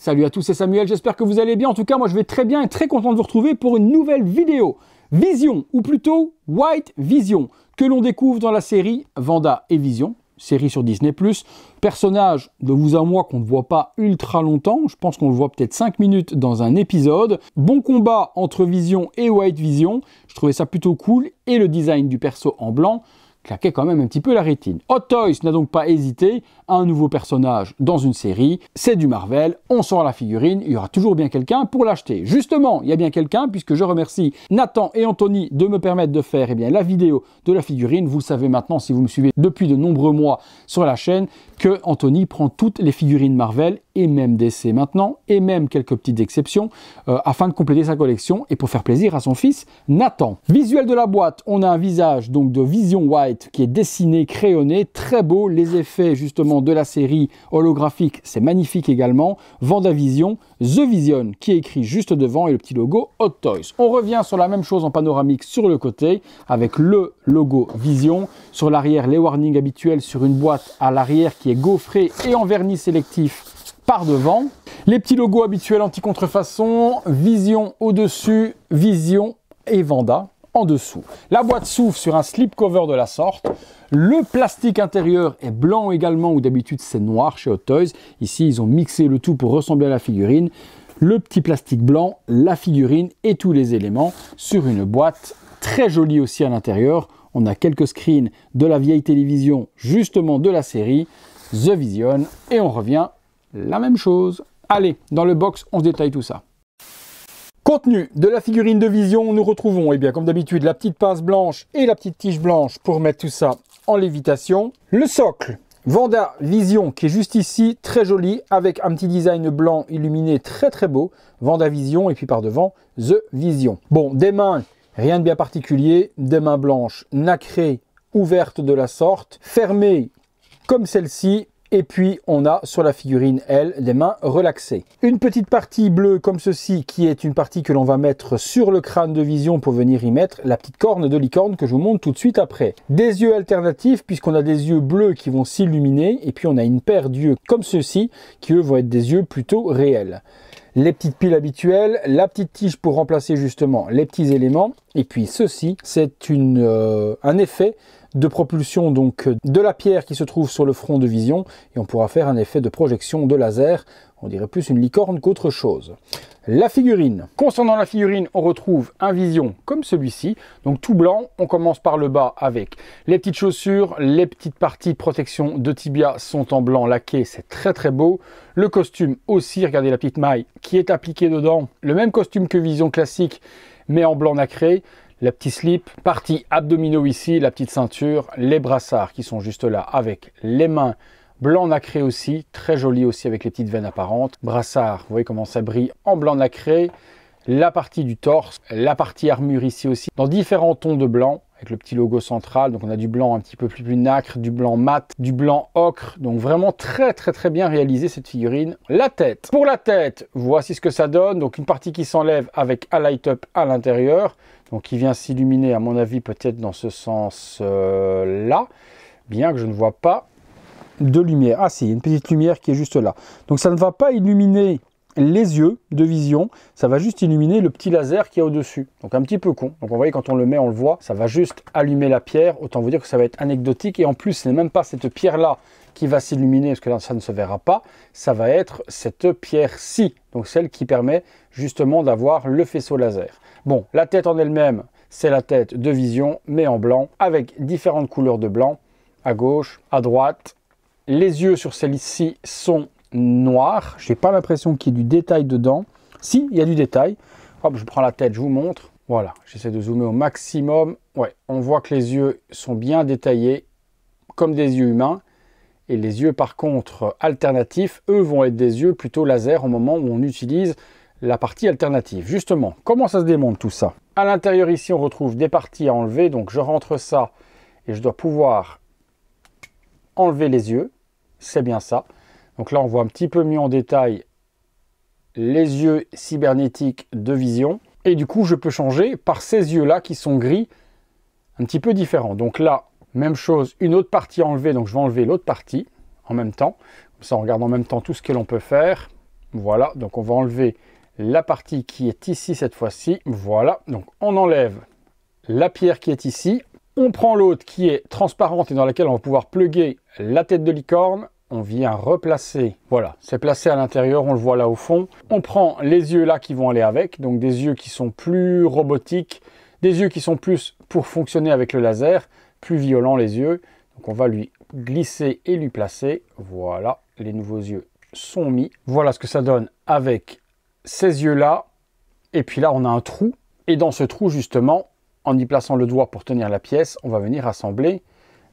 Salut à tous, c'est Samuel, j'espère que vous allez bien. En tout cas, moi je vais très bien et très content de vous retrouver pour une nouvelle vidéo. Vision, ou plutôt White Vision, que l'on découvre dans la série Wanda et Vision, série sur Disney+. Personnage de vous à moi qu'on ne voit pas ultra longtemps, je pense qu'on le voit peut-être 5 minutes dans un épisode. Bon combat entre Vision et White Vision, je trouvais ça plutôt cool, et le design du perso en blanc claquait quand même un petit peu la rétine. Hot Toys n'a donc pas hésité, un nouveau personnage dans une série, c'est du Marvel, on sort la figurine, il y aura toujours bien quelqu'un pour l'acheter. Justement, il y a bien quelqu'un, puisque je remercie Nathan et Anthony de me permettre de faire la vidéo de la figurine. Vous le savez maintenant, si vous me suivez depuis de nombreux mois sur la chaîne, que Anthony prend toutes les figurines Marvel, et même DC maintenant, et même quelques petites exceptions, afin de compléter sa collection, et pour faire plaisir à son fils Nathan. Visuel de la boîte, on a un visage donc de Vision White, qui est dessiné, crayonné, très beau, les effets justement de la série holographique, c'est magnifique également. WandaVision, The Vision qui est écrit juste devant et le petit logo Hot Toys. On revient sur la même chose en panoramique sur le côté avec le logo Vision. Sur l'arrière, les warnings habituels sur une boîte à l'arrière qui est gaufrée et en vernis sélectif par devant. Les petits logos habituels anti-contrefaçon, Vision au-dessus, Vision et Wanda en dessous. La boîte s'ouvre sur un slipcover de la sorte. Le plastique intérieur est blanc également, où d'habitude c'est noir chez Hot Toys. Ici, ils ont mixé le tout pour ressembler à la figurine. Le petit plastique blanc, la figurine et tous les éléments sur une boîte très jolie aussi à l'intérieur. On a quelques screens de la vieille télévision, justement de la série The Vision. Et on revient la même chose. Allez, dans le box, on se détaille tout ça. Contenu de la figurine de Vision, nous retrouvons, comme d'habitude, la petite pince blanche et la petite tige blanche pour mettre tout ça en lévitation. Le socle, Wanda Vision, qui est juste ici, très joli, avec un petit design blanc illuminé très très beau. Wanda Vision, et puis par devant, The Vision. Bon, des mains, rien de bien particulier, des mains blanches, nacrées, ouvertes de la sorte, fermées comme celle-ci. Et puis, on a sur la figurine, elle, des mains relaxées. Une petite partie bleue comme ceci, qui est une partie que l'on va mettre sur le crâne de Vision pour venir y mettre la petite corne de licorne que je vous montre tout de suite après. Des yeux alternatifs, puisqu'on a des yeux bleus qui vont s'illuminer. Et puis, on a une paire d'yeux comme ceux-ci, qui eux vont être des yeux plutôt réels. Les petites piles habituelles, la petite tige pour remplacer justement les petits éléments. Et puis, ceci, c'est un effet de propulsion donc de la pierre qui se trouve sur le front de Vision, et on pourra faire un effet de projection de laser, on dirait plus une licorne qu'autre chose. La figurine. Concernant la figurine, on retrouve un Vision comme celui-ci, donc tout blanc. On commence par le bas avec les petites chaussures, les petites parties protection de tibia sont en blanc laqué, c'est très très beau. Le costume aussi, regardez la petite maille qui est appliquée dedans, le même costume que Vision classique, mais en blanc nacré. La petite slip, partie abdominaux ici, la petite ceinture, les brassards qui sont juste là avec les mains blanc nacré aussi, très joli aussi avec les petites veines apparentes. Brassard, vous voyez comment ça brille en blanc nacré. La partie du torse, la partie armure ici aussi, dans différents tons de blanc, avec le petit logo central. Donc on a du blanc un petit peu plus nacre, du blanc mat, du blanc ocre. Donc vraiment très bien réalisé cette figurine. La tête. Pour la tête, voici ce que ça donne. Donc une partie qui s'enlève avec un light-up à l'intérieur. Donc qui vient s'illuminer à mon avis peut-être dans ce sens-là. Bien que je ne vois pas de lumière. Ah si, une petite lumière qui est juste là. Donc ça ne va pas illuminer les yeux de Vision, ça va juste illuminer le petit laser qui est au-dessus. Donc un petit peu con. Donc vous voyez, quand on le met, on le voit, ça va juste allumer la pierre. Autant vous dire que ça va être anecdotique. Et en plus, ce n'est même pas cette pierre-là qui va s'illuminer, parce que là, ça ne se verra pas. Ça va être cette pierre-ci. Donc celle qui permet justement d'avoir le faisceau laser. Bon, la tête en elle-même, c'est la tête de Vision, mais en blanc, avec différentes couleurs de blanc, à gauche, à droite. Les yeux sur celle-ci sont noirs. Je n'ai pas l'impression qu'il y ait du détail dedans. Si, il y a du détail. Hop, je prends la tête, je vous montre. Voilà, j'essaie de zoomer au maximum. Ouais, on voit que les yeux sont bien détaillés, comme des yeux humains. Et les yeux, par contre, alternatifs, eux, vont être des yeux plutôt laser au moment où on utilise la partie alternative. Justement, comment ça se démonte tout ça? À l'intérieur ici, on retrouve des parties à enlever. Donc, je rentre ça et je dois pouvoir enlever les yeux. C'est bien ça. Donc là, on voit un petit peu mieux en détail les yeux cybernétiques de Vision. Et du coup, je peux changer par ces yeux-là qui sont gris, un petit peu différents. Donc là, même chose, une autre partie à enlever. Donc je vais enlever l'autre partie en même temps. Comme ça, on regarde en même temps tout ce que l'on peut faire. Voilà, donc on va enlever la partie qui est ici cette fois-ci. Voilà, donc on enlève la pierre qui est ici. On prend l'autre qui est transparente et dans laquelle on va pouvoir plugger la tête de licorne. On vient replacer, voilà, c'est placé à l'intérieur, on le voit là au fond. On prend les yeux là qui vont aller avec, donc des yeux qui sont plus robotiques, des yeux qui sont plus pour fonctionner avec le laser, plus violents les yeux. Donc on va lui glisser et lui placer. Voilà, les nouveaux yeux sont mis. Voilà ce que ça donne avec ces yeux là. Et puis là on a un trou. Et dans ce trou justement, en y plaçant le doigt pour tenir la pièce, on va venir assembler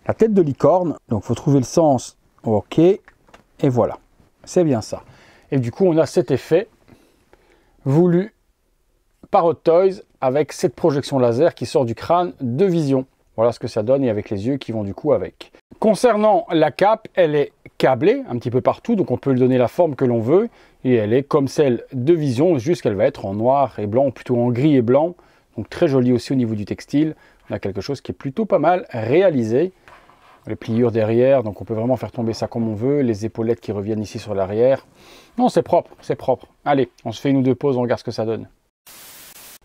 la tête de licorne. Donc il faut trouver le sens. Ok, et voilà, c'est bien ça. Et du coup, on a cet effet voulu par Hot Toys avec cette projection laser qui sort du crâne de Vision. Voilà ce que ça donne et avec les yeux qui vont du coup avec. Concernant la cape, elle est câblée un petit peu partout, donc on peut lui donner la forme que l'on veut. Et elle est comme celle de Vision, juste qu'elle va être en noir et blanc, ou plutôt en gris et blanc. Donc très jolie aussi au niveau du textile. On a quelque chose qui est plutôt pas mal réalisé. Les pliures derrière, donc on peut vraiment faire tomber ça comme on veut. Les épaulettes qui reviennent ici sur l'arrière. Non, c'est propre, c'est propre. Allez, on se fait une ou deux pauses, on regarde ce que ça donne.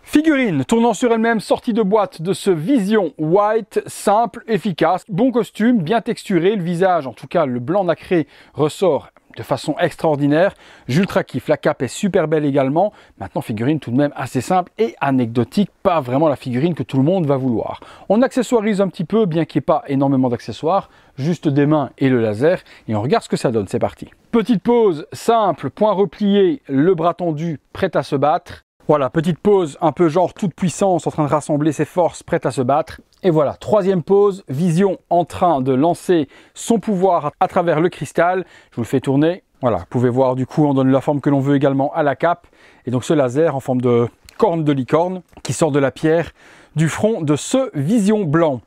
Figurine tournant sur elle-même, sortie de boîte de ce Vision White, simple, efficace, bon costume, bien texturé, le visage, en tout cas le blanc nacré ressort de façon extraordinaire. J'ultra kiffe, la cape est super belle également. Maintenant, figurine tout de même assez simple et anecdotique, pas vraiment la figurine que tout le monde va vouloir. On accessoirise un petit peu, bien qu'il n'y ait pas énormément d'accessoires, juste des mains et le laser, et on regarde ce que ça donne, c'est parti. Petite pose simple, point replié, le bras tendu, prêt à se battre. Voilà, petite pause un peu genre toute puissance, en train de rassembler ses forces, prête à se battre. Et voilà, troisième pause, Vision en train de lancer son pouvoir à travers le cristal. Je vous le fais tourner. Voilà, vous pouvez voir du coup, on donne la forme que l'on veut également à la cape. Et donc ce laser en forme de corne de licorne qui sort de la pierre du front de ce Vision blanc.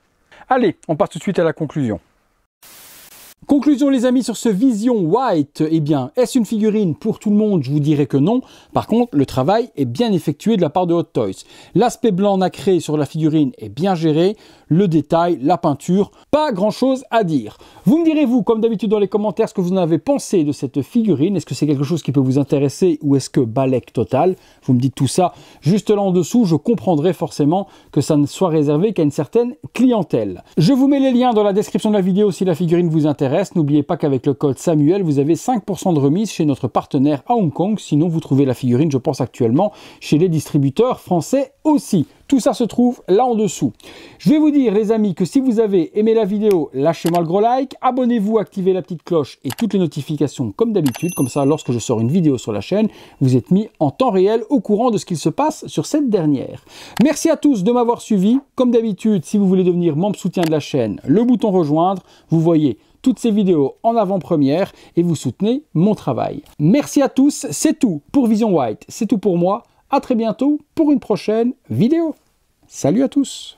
Allez, on passe tout de suite à la conclusion. Conclusion les amis sur ce Vision White, eh bien, est-ce une figurine pour tout le monde? Je vous dirais que non. Par contre, le travail est bien effectué de la part de Hot Toys. L'aspect blanc nacré sur la figurine est bien géré. Le détail, la peinture, pas grand chose à dire. Vous me direz vous, comme d'habitude dans les commentaires, ce que vous en avez pensé de cette figurine. Est-ce que c'est quelque chose qui peut vous intéresser ou est-ce que balèque total? Vous me dites tout ça juste là en dessous, je comprendrai forcément que ça ne soit réservé qu'à une certaine clientèle. Je vous mets les liens dans la description de la vidéo si la figurine vous intéresse. N'oubliez pas qu'avec le code Samuel, vous avez 5% de remise chez notre partenaire à Hong Kong. Sinon, vous trouvez la figurine, je pense actuellement, chez les distributeurs français aussi. Tout ça se trouve là en dessous. Je vais vous dire les amis que si vous avez aimé la vidéo, lâchez-moi le gros like, abonnez-vous, activez la petite cloche et toutes les notifications comme d'habitude. Comme ça, lorsque je sors une vidéo sur la chaîne, vous êtes mis en temps réel au courant de ce qu'il se passe sur cette dernière. Merci à tous de m'avoir suivi. Comme d'habitude, si vous voulez devenir membre soutien de la chaîne, le bouton rejoindre, vous voyez toutes ces vidéos en avant-première et vous soutenez mon travail. Merci à tous, c'est tout pour Vision White, c'est tout pour moi. À très bientôt pour une prochaine vidéo. Salut à tous!